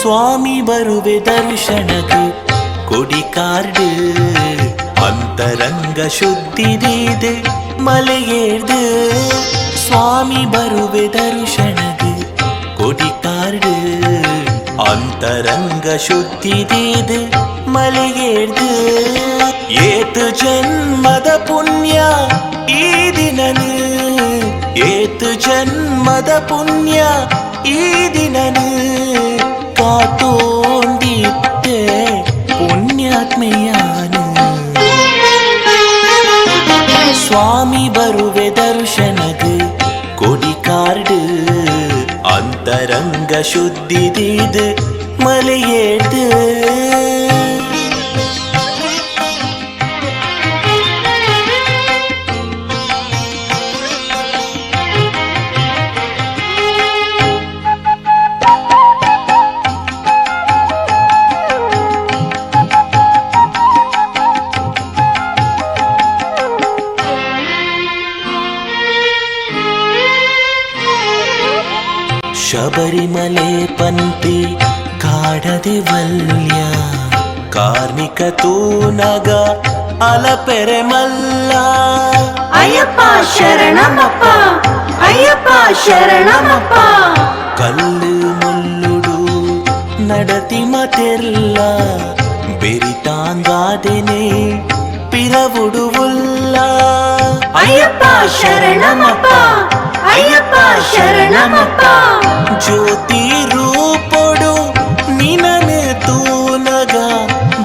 ಸ್ವಾಮಿ ಬರುವೆ ದರ್ಶನಕ್ಕೆ ಕೊಡಿ ಕಾರ್ಡ್ ಅಂತರಂಗ ಶುದ್ಧಿದಿದೆ ಮಲೆಯೇರ್ದು ಸ್ವಾಮಿ ಬರುವೆ ದರ್ಶನಕ್ಕೆ ಕೊಡಿ ಕಾರ್ಡ್ ಅಂತರಂಗ ಶುದ್ಧಿದಿದೆ ಮಲೆಯೇರ್ದು ಏತು ಜನ್ಮದ ಪುಣ್ಯ ಈ ದಿನನು ಏತು ಜನ್ಮದ ಪುಣ್ಯ ಈ ದಿನನು ಕಾತೋಂದಿತ್ತೆ ಪುಣ್ಯಾತ್ಮೆಯಾನು ಸ್ವಾಮಿ ಬರುವೆ ದರ್ಶನಗೆ ಕೊಡಿ ಕಾರ್ಡ್ ಅಂತರಂಗ ಶುದ್ಧಿದಿದೆ ಮಲೆಯೇರ್ದು ಶಬರಿಮಲೆ ಪಂಥಿ ಕಾಡದೆ ವಲ್ಯ ಕಾರ್ಮಿಕ ತೂನಗ ಅಲಪೆರೆ ಮಲ್ಲ ಅಯ್ಯಪ್ಪ ಶರಣಮಪ್ಪ ಅಯ್ಯಪ್ಪ ಶರಣಮಪ್ಪ ಕಲ್ಲು ಮುಲ್ಲುಡು ನಡತಿ ಮತೆಲ್ಲ ಬೆರಿತಾಂಗಾದೆನೆ ಪಿರವುಡುವುಲ್ಲ ಅಯ್ಯಪ್ಪ ಶರಣಮಪ್ಪ ಅಯ್ಯಪ್ಪ ಶರಣಮಪ್ಪ ಜ್ಯೋತಿ ರೂಪೊಡು ನಿನನೆ ತೂನಗ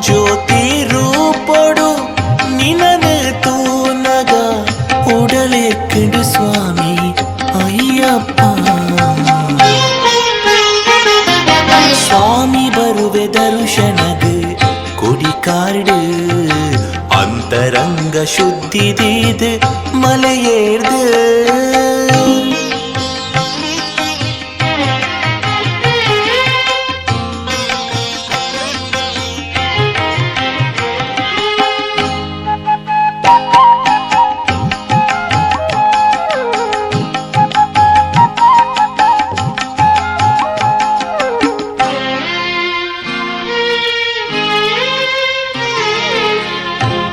ಜ್ಯೋತಿ ರೂಪೊಡು ನಿನನೆ ತೂನಗ ಉಡಲೆಕ್ಕಡು ಸ್ವಾಮಿ ಅಯ್ಯಪ್ಪ ಸ್ವಾಮಿ ಬರುವೆ ದರ್ಶನಗೆ ಕೊಡಿ ಕಾರ್ಡ್ ಅಂತರಂಗ ಶುದ್ಧಿದಿದೆ ಮಲೆಯೇರ್ದು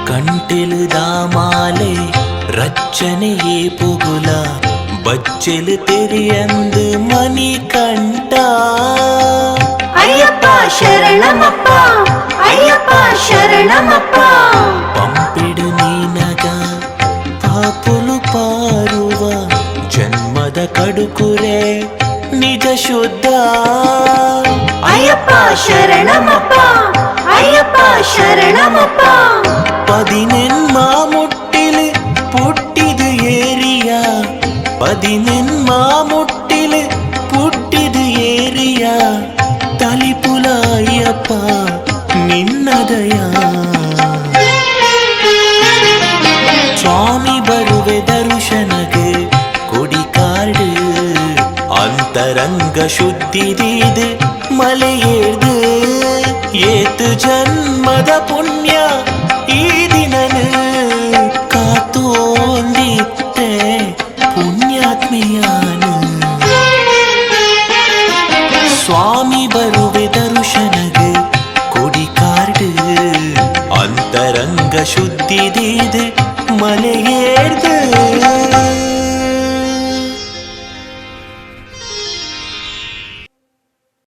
ಕಂಟೆಲುದಾ ಮಾಲೆ ರಚ್ಚನೆಯೇ ಪುಗುಲ ಬಚ್ಚೆಲು ತೆರಿಯಂದು ಮನಿ ಕಂಠ ಅಯ್ಯಪ್ಪ ಶರಣಮಪ್ಪ ಅಯ್ಯಪ್ಪ ಶರಣಮಪ್ಪ ಪಂಪಿಡು ನೀನಗ ಪಾಪುಲು ಪಾರುವ ಜನ್ಮದ ಕಡುಕುರೆ ನಿಜ ಶುದ್ಧ ಅಯ್ಯಪ್ಪ ಶರಣಮಪ್ಪ ಅಯ್ಯಪ್ಪ ಶರಣಮಪ್ಪ പതിനെന്മ മുട്ടില് പൊട്ടിത് ഏറിയ പതിനെന്മ മുട്ടില് പൊട്ടിത് ഏറിയ തലിപ്പുലായപ്പ നിന്നദയ ಸ್ವಾಮಿ ಬರುವೆ ದರ್ಶನಗೆ ಕೊಡಿ ಕಾರ್ಡ್ ಅಂತರಂಗ ಶುದ್ಧಿದಿದೆ ಮಲೆಯೇರ್ದು ಏತು ಜನ್ಮದ ಪುಣ್ಯ ಈ ದಿನನು ಕಾತೋಂದಿತ್ತೆ ಪುಣ್ಯಾತ್ಮೆಯಾನು ಸ್ವಾಮಿ ಬರುವೆ ದರ್ಶನಗೆ ಕೊಡಿ ಕಾರ್ಡ್ ಅಂತರಂಗ ಶುದ್ಧಿದಿದೆ ಮಲೆಯೇರ್ದು